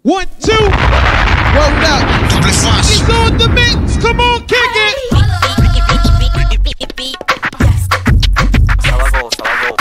1, 2. Roll up. Double face. He's on the mix. Come on, kick it. Ça va go, ça va go.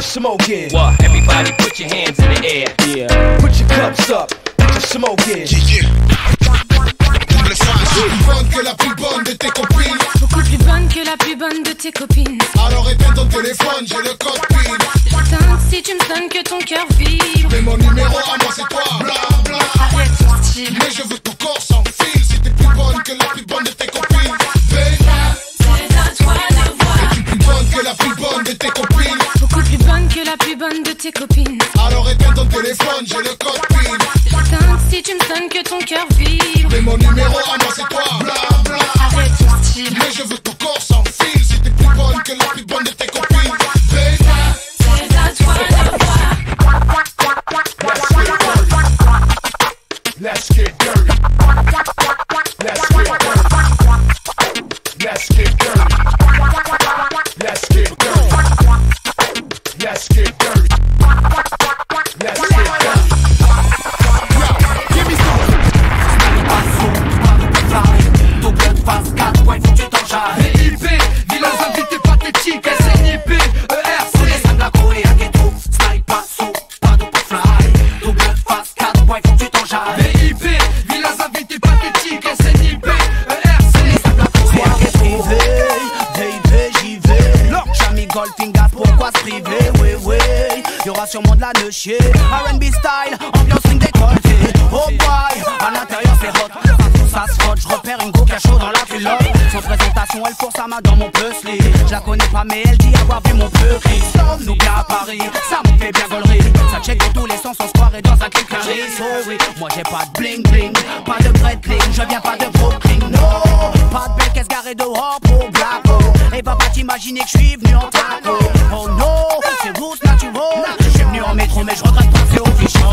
Smoking. What? Everybody put your hands in the air. Yeah. Put your cups up. Put your smoking. Yeah. Double face. Plus bonne que la plus bonne de tes copines. Beaucoup plus bonne que la plus bonne de tes copines. Alors éteins ton téléphone, j'ai le code PIN. Putain, si tu me sonnes que ton cœur vibre. Mais mon numéro à moi c'est toi. Bla bla. Arrête ton style. Mais je veux ton corps sans fil. Si t'es plus bonne que la plus bonne de tes copines. Baby, c'est à toi de voir. t'es plus bonne que la plus bonne de tes copines. Beaucoup plus bonne que la plus bonne de tes copines. Alors éteins ton téléphone, j'ai le code PIN. Putain, si tu me sonnes que ton cœur vibre. Mais mon numéro à moi c'est toi. Bla bla. Arrête ton style. Mais je veux ton corps sans fil. Si t'es plus bonne que la plus bonne de tes copines. Baby, c'est à toi de voir. let's get dirty. Let's get dirty. Let's get dirty. Let's get dirty. Let's get dirty. Let's get dirty. Yo, give me some. Double face, 4 points, faut que tu t'en charges. VIP, vilains invités pathétiques, SNIP, ERC. Les sables à Corée à ghetto, sniper, saut, pas de fly. Double face, 4 points, faut que tu t'en charges. VIP, vilains invités pathétiques, SNIP, ERC. Les sables à Corée à ghetto. J'y vais. Chami Golfing Gas, pourquoi se priver? Oui, oui. Y'aura sûrement de la ne chier. R&B style, ambiance ring décolleté. Oh boy, à l'intérieur c'est hot. Ça se frotte, je repère une coca chaud dans la culotte. Sans présentation, elle fourre sa main dans mon puzzle. Je la connais pas mais elle dit avoir vu mon petit. Nous bien à Paris, ça me fait bien gaulerie. Ça check dans tous les sens, on se croirait dans un clip carré. Sorry, moi j'ai pas de bling bling, pas de Breitling, je viens pas de Brooklyn. Non, pas de belle caisse garée dehors pour Blacko. Et va pas t'imaginer que je suis venu en taco. Oh non, c'est vous natural. Je suis venu en métro mais je regrette pas, c'est official.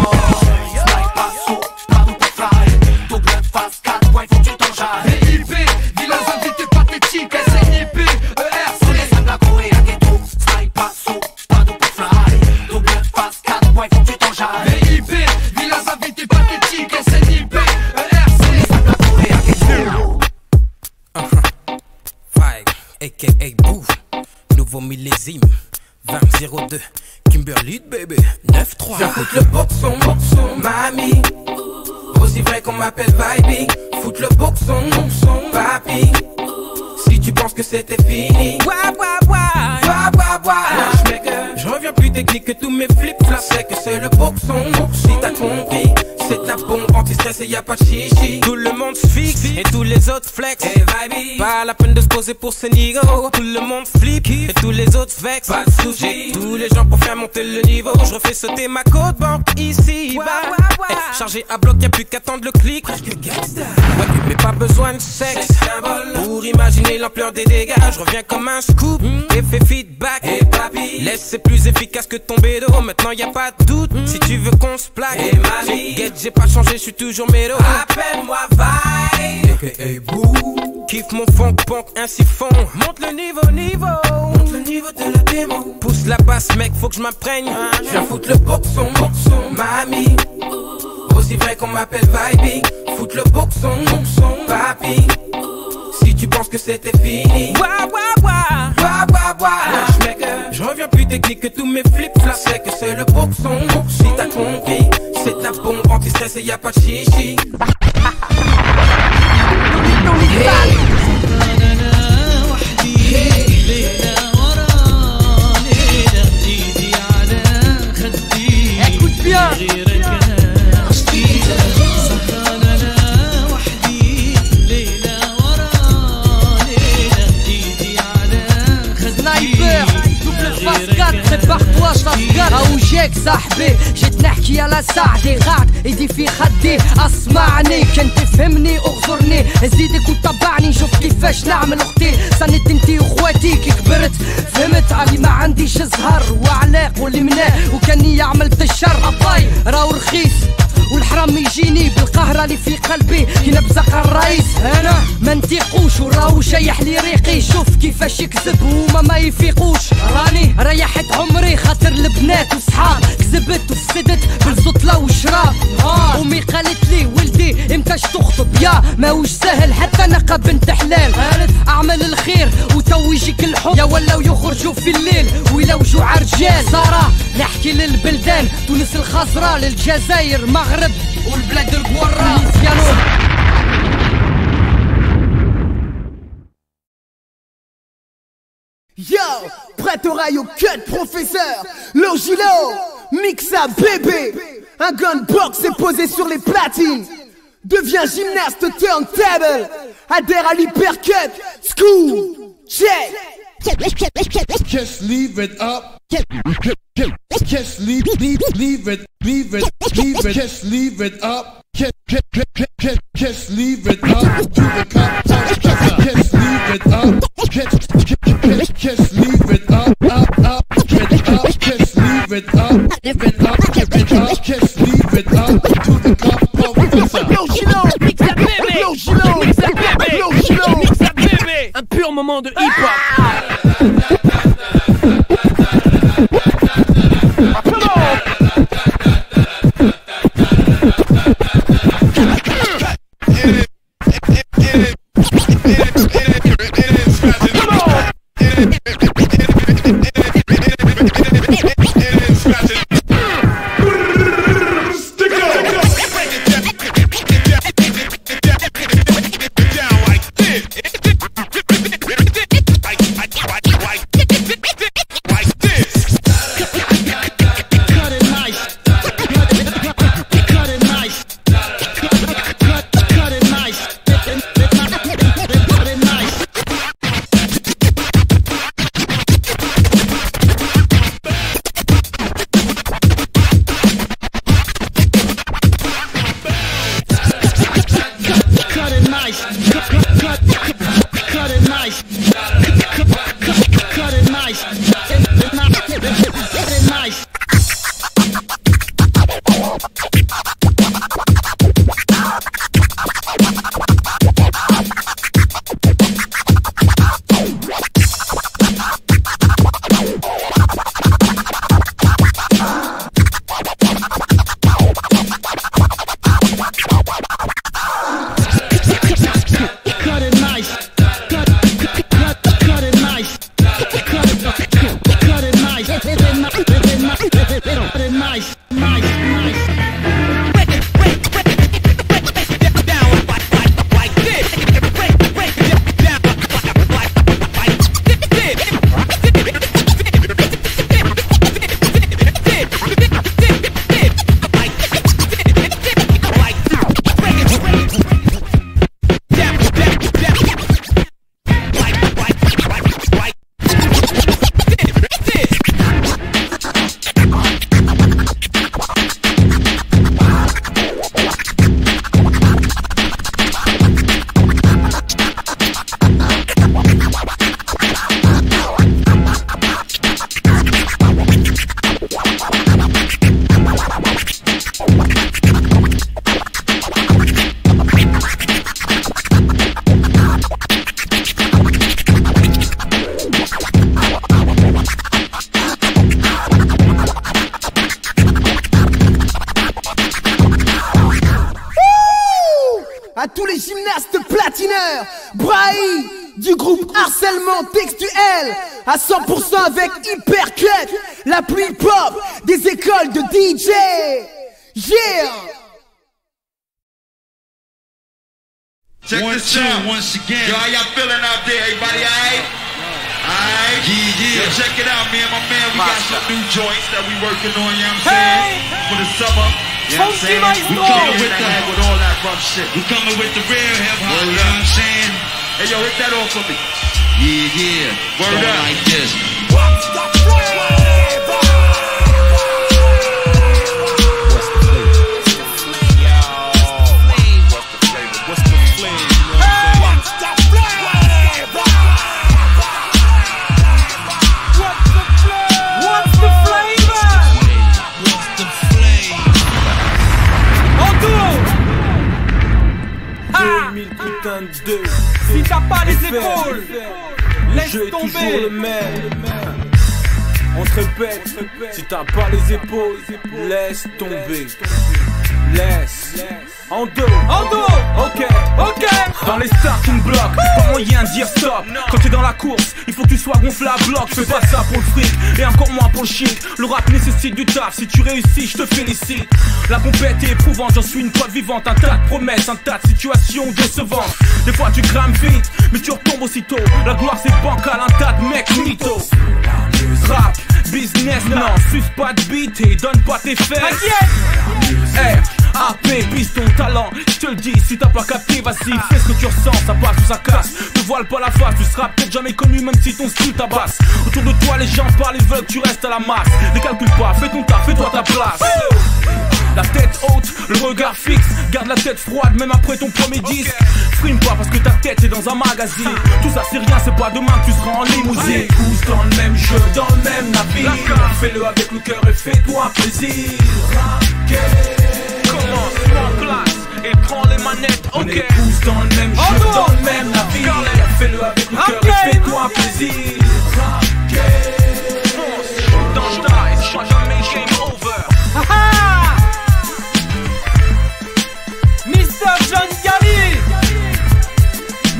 Sniper, saut, pas de fly. Double face, 4 points, faut que tu t'en charges. VIP, vilains invités pathétiques, SNIP, ERC. Les sables à Corée à ghetto, sniper, saut, pas de fly. Double face, 4 points, faut que tu t'en charges. VIP, vilains invités pathétiques, SNIP, ERC. Les sables à Corée à ghetto. Five, a.k.a. Boo, nouveau millésime, 2002, Kimberly, baby, 9-3. Viens foutre le boxon, mamie. Aussi vrai qu'on m'appelle Vibe. Foutre le boxon, papi. Si tu penses que c'était fini, je reviens plus technique que tous mes flip-flops. C'est que c'est le boxon, si t'as compris. C'est ta bombe anti-stress et y'a pas de chichi. Tout le monde se fixe et tous les autres flex. Hey baby, pas la peine de se poser pour ces nigos. Tout le monde flip et tous les autres vex. pas de soucis. Tous les gens pour faire monter le niveau. Je refais sauter ma côte banque ici bas. Chargé à bloc, y'a plus qu'à attendre le clic. Presque gangsta. Ouais, mais pas besoin de sexe pour imaginer l'ampleur des dégâts. Je reviens comme un scoop, effet feedback. Hey papi, Laisse, c'est plus efficace que ton bédo. Maintenant y a pas de doute, si tu veux qu'on se plaque. Hey mamie, Get, j'ai pas changé, je suis toujours mélo. appelle-moi Vibe, aka Boo. Kiffe mon funk punk ainsi fond. Monte le niveau. Monte le niveau de la démo. Pousse la basse mec, faut que je m'imprègne. Je viens foutre le boxon, mamie. Aussi vrai qu'on m'appelle Vibe. Foutre le boxon, papi. Si tu penses que c'était fini, Je reviens plus technique que tous mes flips là c'est que c'est le boxon. Si t'as compris, c'est ta bombe anti-stress et y'a pas de chichi. Écoute bien. Sniper, double face 4, prépare-toi, j't'asgare. اوجيك صاحبي جيت نحكي على ساعدي غاد ايدي في خدي اسمعني كان تفهمني اغزرني زيدك وتبعني شوف كيفاش نعمل اختي سند انتي واخواتي كي كبرت فهمت علي ما عنديش زهر وعلاق واللي مناه وكاني عملت الشر اباي راهو رخيص والحرام يجيني بالقهرة اللي في قلبي كي نبزق الرئيس انا ما نتيقوش وراهو شيح لي ريقي شوف كيفاش يكذب وهما ما يفيقوش راني ريحت عمري خاطر البنات وصحاب كذبت وفسدت بالزطلة والشراب امي قالت لي ولدي امتاش تخطب يا ماهوش سهل حتى نقى بنت حلال اعمل الخير وتو يجيك الحب يا ولاو يخرجوا في الليل ويلوجوا عرجال سارة نحكي للبلدان تونس الخضراء للجزائر مغرب والبلاد القورة Yo, prête oreille au cut, professeur. Logilo, mixa bébé. Un gunbox est posé sur les platines. Deviens gymnaste turntable. Adhère à l'hypercut. School, check. Just leave it up. Just leave it, just leave it up. Just leave it up to the cop. Just leave it up. Just leave it up, up. Just leave it up, Just leave it up to the cop. Un pur moment de hip-hop. à tous les gymnastes platineurs, Brahi du groupe Harcèlement Textuel, à 100% avec Hypercut, la pluie pop des écoles de DJ. Yeah! Check this out once again. Yo, how y'all feeling out there? Everybody alright? Alright? Yeah. Yo, check it out, me and my man. We got some new joints that we working on, you know what I'm saying? For the summer. You know what I'm saying? We coming with all that rough shit. We coming with the real hip hop, you know what I'm saying? Hey, yo, hit that off for me. Yeah. Word up. Like this. What's the flavor? Si t'as pas les épaules, laisse tomber. Toujours le même. On se répète, si t'as pas les épaules, laisse tomber. Laisse. En dos, ok. Dans les starting blocks, pas moyen de dire stop. Quand t'es dans la course, il faut que tu sois gonflé à bloc. Je fais pas ça pour le fric, et encore moins pour le chic. Le rap nécessite du taf, si tu réussis, je te félicite. La compète est éprouvante, j'en suis une preuve vivante. Un tas de promesses, un tas de situations décevantes. Des fois tu crames vite, mais tu retombes aussitôt. La gloire c'est bancal, un tas de mecs mythos. Rap, business, non, suce pas de beat et donne pas tes fesses. AP, pisse ton talent, je te le dis, si t'as pas capté, vas-y, fais ce que tu ressens, ça passe ou ça casse. Ne voile pas la face, tu seras peut-être jamais connu, même si ton style tabasse. Autour de toi, les gens parlent, ils veulent que tu restes à la masse. Ne calcule pas, fais ton taf, fais-toi ta place. La tête haute, le regard fixe, garde la tête froide, même après ton premier disque. Frime pas parce que ta tête est dans un magazine. Tout ça c'est rien, c'est pas demain que tu seras en limousine. Tous dans le même jeu, dans le même navire. Fais-le avec le cœur et fais-toi plaisir. Commence, prends place et prends les manettes, ok. On est tous dans le même jeu, dans le même navire. Fais-le avec le cœur et fais-toi plaisir. Fonce dans le tas et ce sera jamais game over. Mr. John Gali,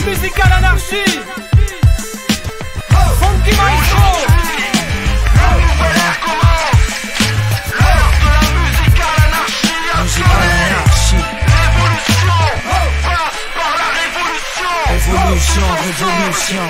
Musical Anarchy, Funky Maestro. Révolution,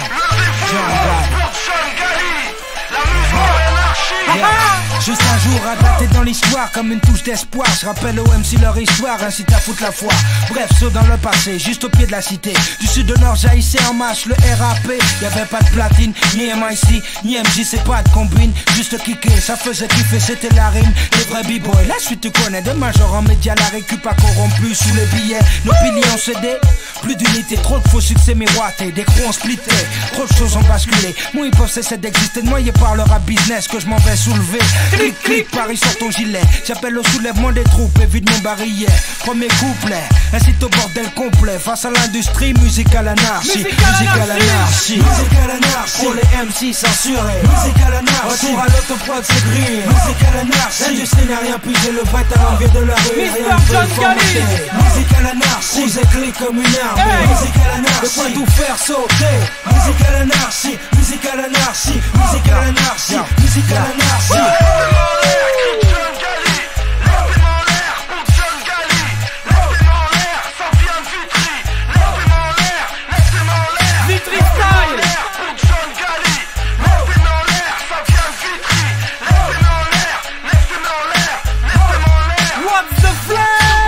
juste un jour à dater dans l'histoire comme une touche d'espoir. Je rappelle aux MC leur histoire, incite à foutre la foi. Bref, saut dans le passé, juste au pied de la cité. Du sud au nord jaillissait en marche le RAP. Y'avait pas de platine, ni MIC, ni MJ, c'est pas de combine. Juste kicker, ça faisait kiffer, c'était la rime. Les vrais b-boys, la suite tu connais. De major en média, la récup a corrompu sous les billets. Nos piliers ont cédé, plus d'unité, trop de faux succès miroités. Des crocs ont splitté, trop de choses ont basculé. Mon hip-hop cessait d'exister, noyé par le rap business que je m'en vais soulever. Clic, clic, Paris sort ton gilet. J'appelle au soulèvement des troupes et vide mon barillet. Premier couplet, incite au bordel complet. Face à l'industrie, musique à l'anarchie. Musique à l'anarchie. Musique à l'anarchie. Pour les MC censurés. Musique à l'anarchie. Retour à l'autoprod, c'est grillé. Musique à l'anarchie. L'industrie n'a rien pigé, le vrai talent vient de la rue. Mr. John Gali. Musique à l'anarchie. Vous éclate comme une arme. Musique à l'anarchie. De quoi tout faire sauter. Musique à l'anarchie. Musique à l'anarchie. Musique à l'anarchie. Musique à l'anarchie.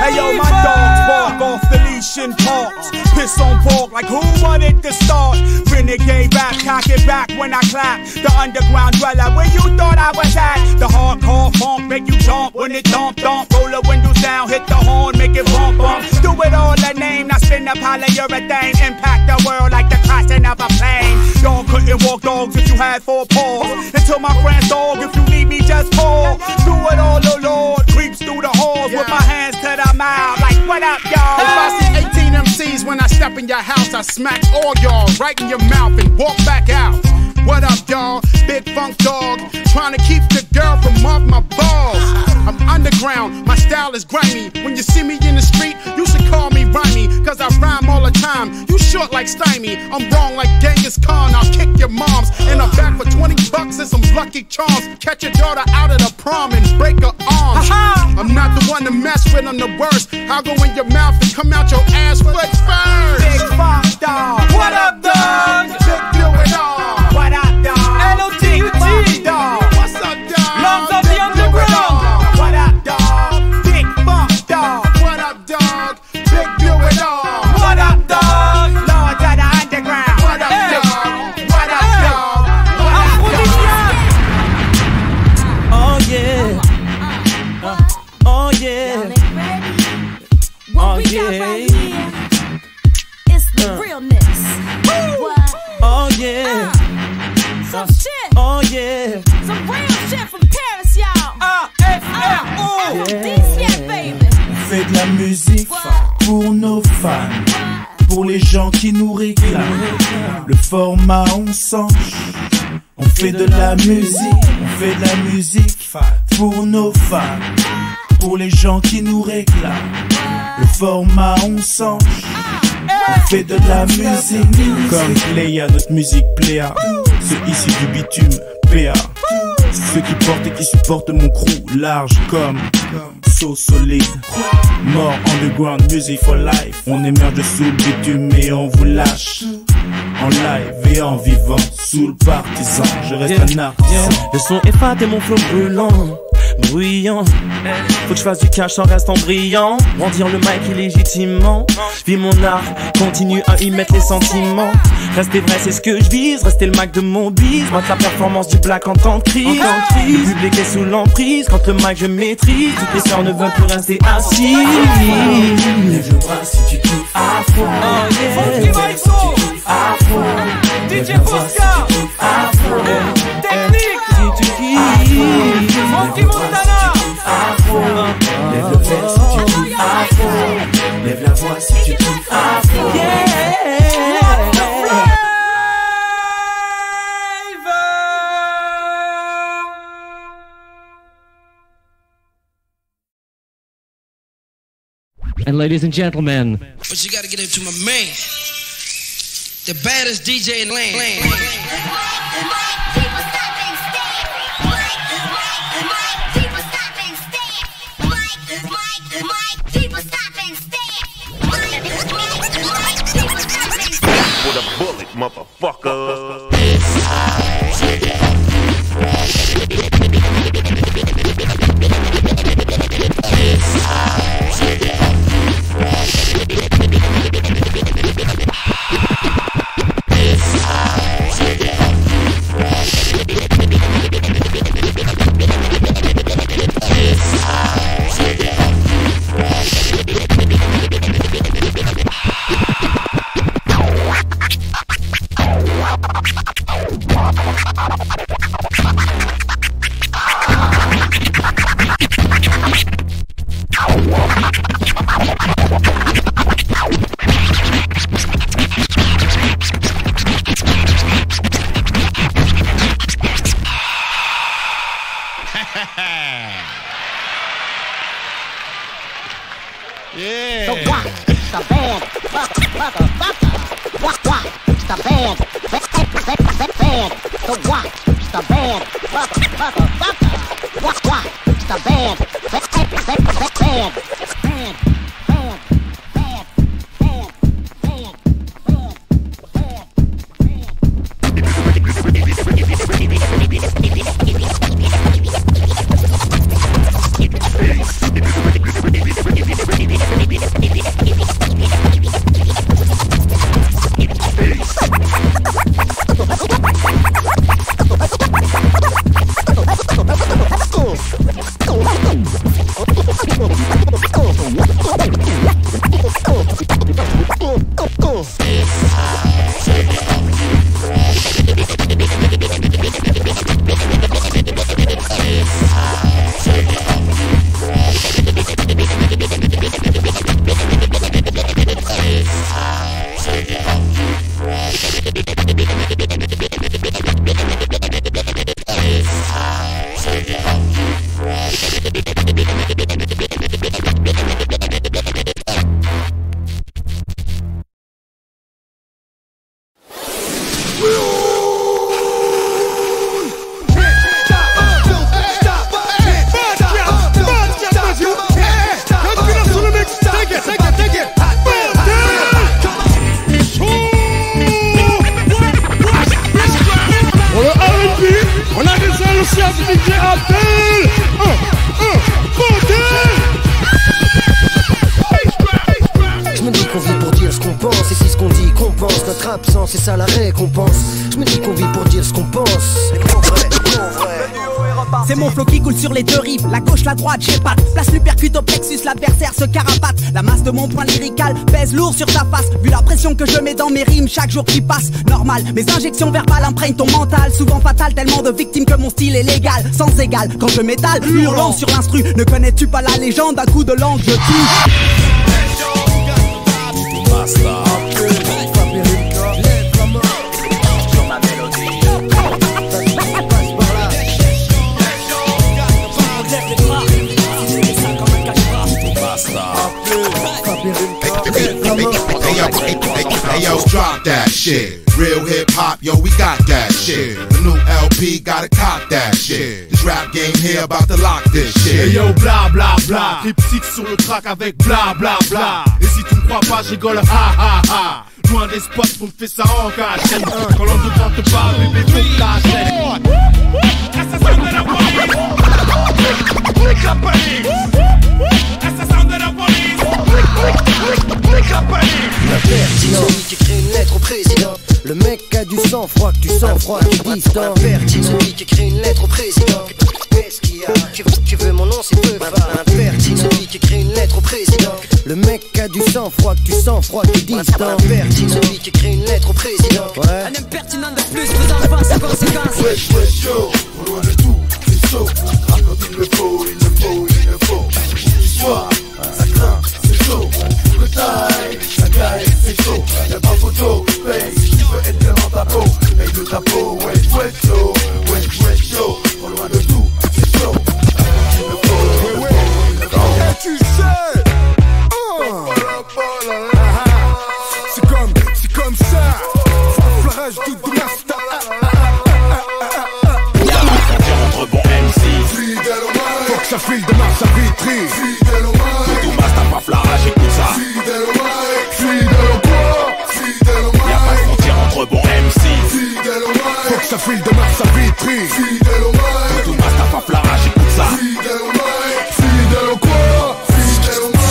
Hey yo, my dogs bark off the leash in parks. Piss on pork like who wanted to start? Renegade rap, cock it back when I clap. The underground dweller, where you thought I was at? The hardcore funk make you jump when it dump. Roll the windows down, hit the horn, make it bump. Do it all the name, now spin the polyurethane. Impact the world like the crashing of a plane. Dog couldn't walk dogs if you had 4 paws. Until my friend's dog, if you need me, just call. Do it all, oh Lord. Creeps through the halls with my hands to the mouth. Like, what up, y'all? If I see 18 MCs when I step in your house, I smack all y'all right in your mouth and walk back out. What up, y'all? Big Funk Dog, trying to keep the girl from off my balls. I'm underground, my style is grimy. When you see me in the street, you should call me Rhymey, cause I short like Stymie. I'm wrong like Genghis Khan. I'll kick your moms in the back for $20 and some Lucky Charms. Catch your daughter out of the prom and break her arms. I'm not the one to mess with, I'm the worst. I'll go in your mouth and come out your ass foot first. Big Funk Dog. What up, dog? Big Do It All. What up, dog? L.O.T.U.T. Dog. What's up, dog? Lords of the Underground. What up, dog? Big Funk Dog. What up, dog? Big Do It All. What up, dog? Lords of the Underground. What up, dog? What up, dog? What up, dog? Oh yeah. Oh yeah. What we got right here is the realness. What? Oh yeah. Some shit. Oh yeah. Some real shit from Paris, y'all. DCF, baby. On fait de la musique pour nos fans, pour les gens qui nous réclament. Le format on change. On fait de la musique pour nos fans, pour les gens qui nous réclament. Le format on change. On fait de la musique comme Pléa, notre musique Pléa. Ceux ici du bitume PA. Ceux qui portent et qui supportent mon crew large comme So Solide. Mort underground music for life. On émerge sous le bitume et on vous lâche. En live et en vivant sous le partisan. Je reste un artisan. Le son est fat et mon flow brûlant, bruyant. Faut que je fasse du cash en restant brillant. Grandir le mic illégitimement. Je vis mon art, continue à y mettre les sentiments. Rester vrai c'est ce que je vise. Rester le Mac de mon bise. Montre la performance du black en temps de crise. Le public est sous l'emprise. Quand le mic je maîtrise. Toutes les sœurs ne veulent plus rester assis. Lève le bras si tu kiffes à fond. Funky Mike à fond. DJ Fosca à fond. Technique si tu kiffes. Funky Montana à fond. Lève le verre si tu kiffes à fond. Lève la voix si tu kiffes à fond. And ladies and gentlemen, but you gotta get into my man, the baddest DJ in the land. With a bullet, motherfucker. Yeah. So what? It's the band, motherfucker. What? It's the band, band. So what? It's the band, motherfucker. What? It's the band, band. DJ Abdel. Je me dis qu'on vit pour dire ce qu'on pense, et si ce qu'on dit compense notre absence, c'est ça la récompense. Je me dis qu'on vit pour dire ce qu'on pense. C'est mon flow qui coule sur les deux rives, la gauche, la droite, j'épate. Place l'uppercut au plexus, l'adversaire se carapate. La masse de mon poing lyrical pèse lourd sur ta face. Vu la pression que je mets dans mes rimes chaque jour qui passe. Normal, mes injections verbales imprègnent ton mental. Souvent fatal, tellement de victimes que mon style est légal. Sans égal, quand je m'étale, hurlant sur l'instru. Ne connais-tu pas la légende, à coup de langue je tue. Hey yo, drop that shit. Real hip hop, yo, we got that shit. The new LP gotta cop that shit. This rap game here about to lock this shit. Hey yo, bla bla bla. Triptyque sur le track avec bla bla bla. Et si tu me crois pas, je rigole, ha ha ha. Loin des spots, on fait ça en cachette. Quand l'on te te parle, bébé, faut que t'achètes. Assassin de la police. Click la police. Assassin de la police. Click la police. Celui qui écrit une lettre au président. Le mec a du sang-froid, que tu sens froid, qui distant. Celui qui écrit une lettre au président. Qu'est-ce qu'il y a? Tu veux mon nom, c'est peu impertinent. Celui qui écrit une lettre au président. Le mec a du sang-froid, que tu sens froid, qui distant. Celui qui écrit une lettre au président. Ouais. Un impertinent de plus, faisant face aux conséquences. Wesh, yo, au loin de tout, c'est chaud. Rap quand il le faut, il le faut, il le faut. Histoire, ça craint, c'est chaud. Le taille, ça caille, c'est chaud. Y'a pas photo, paye, si tu veux être bien dans ta peau. Paye de ta peau, wesh, yo, au loin de tout, c'est chaud. Il le faut, Et tu sais, c'est comme ça. Flash du Drasta. Y'a la frontière entre bon MC. Fidèle au mic. Faut que ça file de Mars à Vitry. Fidèle au mic. Tout masse, t'as pas flash, écoute ça. Fidèle au mic. Fidèle au quoi? Fidèle au mic. Y'a pas de frontière entre bon MC. Fidèle au mic. Faut que ça file de Mars à Vitry. Fidèle au mic. Tout masse, t'as pas flash, écoute ça. Fidèle au mic. Fidèle au quoi? Fidèle au mic.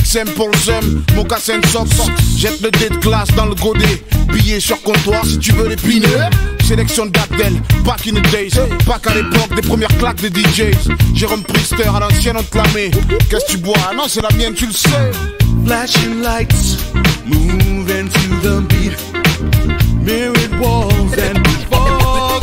Simple Zem, mocassin socks. Jette le dé de glace dans le godet. Billets sur comptoir si tu veux les piner. Sélection d'Abdel, back in the days. Pas qu'à l'époque des premières claques des DJs. Jérôme Priester à l'ancienne on te la met. Qu'est-ce que tu bois? Non c'est la mienne tu le sais. Flashing lights, moving to the beat. Mirrored walls and fog.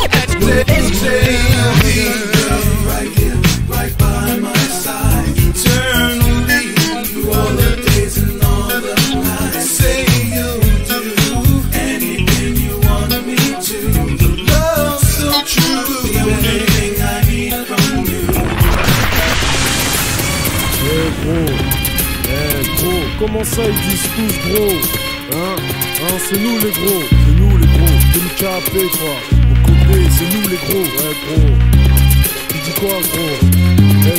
Right here, right by my side. Eternally, through all the days and all the nights. Say you'll do anything you want me to. The love so true, the only thing I need from you. Gros, comment ça ils disent tous gros? Hein, c'est nous les gros, c'est nous les gros. DMKP quoi, au côté, c'est nous les gros. Ouais gros, tu dis quoi gros?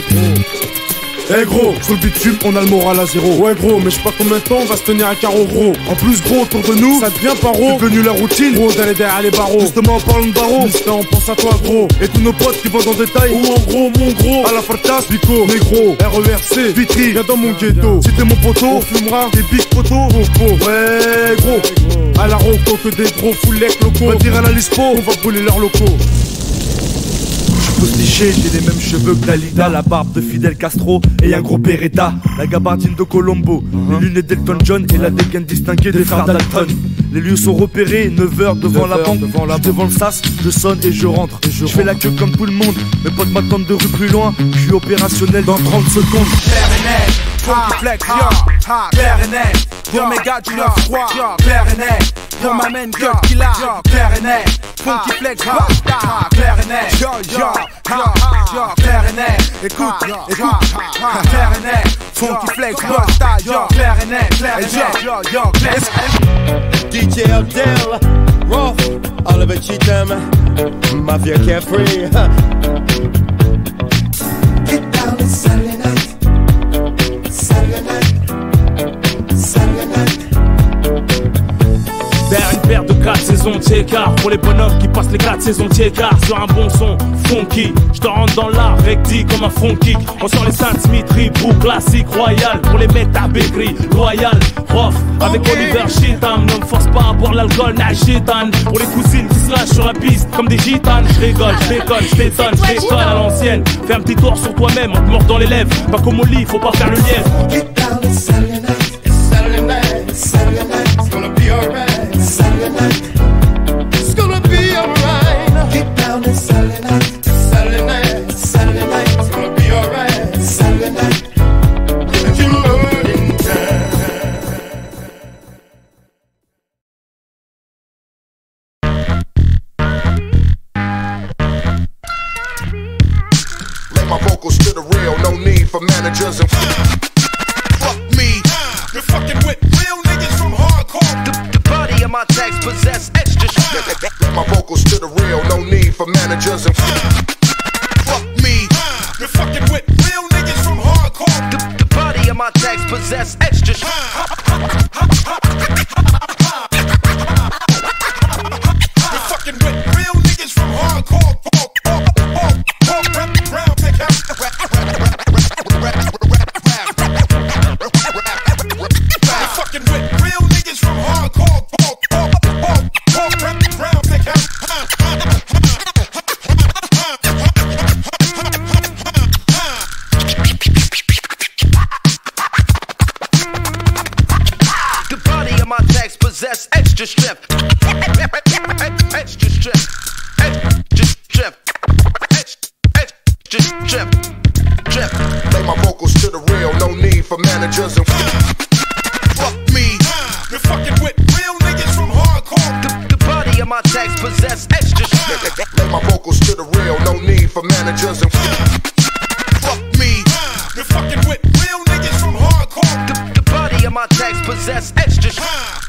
Gros, Eh gros, sur le bitume on a le moral à zéro. Ouais gros, mais je sais pas combien de temps on va se tenir à carreau gros. En plus gros, autour de nous, ça devient paro. C'est devenu la routine, gros, d'aller derrière les barreaux. Justement en parlant de barreaux, on pense à toi gros. Et tous nos potes qui vont dans le détail. Ou en gros, mon gros, à la Fartas, Pico, Négro, RERC, Vitry, viens dans mon ghetto. Si t'es mon poteau, on fumera des big photos. Ouais gros, à la Rocco que des gros foulec locaux. On va dire à la Lispo, on va brûler leurs locaux. Postiché, j'ai les mêmes cheveux que Dalida, la barbe de Fidel Castro et un gros Beretta, la gabardine de Colombo, les lunettes d'Elton John et la dégaine distinguée des frères Dalton. Les lieux sont repérés, 9h devant la banque, devant le sas, je sonne et je rentre. Je fais la queue comme tout le monde, mes potes m'attendent de rue plus loin, je suis opérationnel dans 30 secondes. Clair et net, funky flex, yo, clair et net, pour mes gars du 9-3, clair et net, pour ma main girl qui l'a, clair et net, funky flex, clair et net, yo, clair et net, écoute, clair et net, funky flex, clair et net, clair et net, yo, clair et net. DJ Abdel, Rough, Oliver Cheatham, Mafia Carefree. Get down to Saturday night, Saturday night, Saturday night. Vers une paire de 4 saisons d'écart pour les bonhommes qui passent les 4 saisons d'écart sur un bon son funky. Je te rentre dans l'art recti comme un front kick. On sort les Saint Smith, Ribou, classique, royal. Pour les mecs à Bécry, royal, rough. Avec Oliver Cheatham, ne me force pas à boire l'alcool, n'a gitane. Pour les cousines qui se lâchent sur la piste comme des gitanes. Je rigole, je déconne, je t'étonne, je déconne à l'ancienne. Fais un petit tour sur toi-même en te mordant les lèvres. Pas comme au lit, faut pas faire le lièvre. Get down to Saturday night, Saturday night, Saturday night. It's gonna be alright. Saturday night, it's gonna be alright. Get down to Saturday night, Saturday night, Saturday night. It's gonna be alright. Saturday night, you learn in time. Let my vocals to the real, no need for managers and fuck me. You're fucking with real niggas from hardcore. The body of my text possess extra shit. Let my vocals to the real, no need for managers and fuck me. You're fucking with real niggas from hardcore. The body of my text possess extra shit. You're fucking with real niggas from hardcore. Possess extra strip, extra strip, extra strip, extra strip, strip. Lay my vocals to the real, no need for managers and fuck me. You're fucking with real niggas from hardcore. The body of my text possess extra strip. Lay my vocals to the real, no need for managers and fuck me. You're fucking with real niggas from hardcore. The body of my text possess extra strip.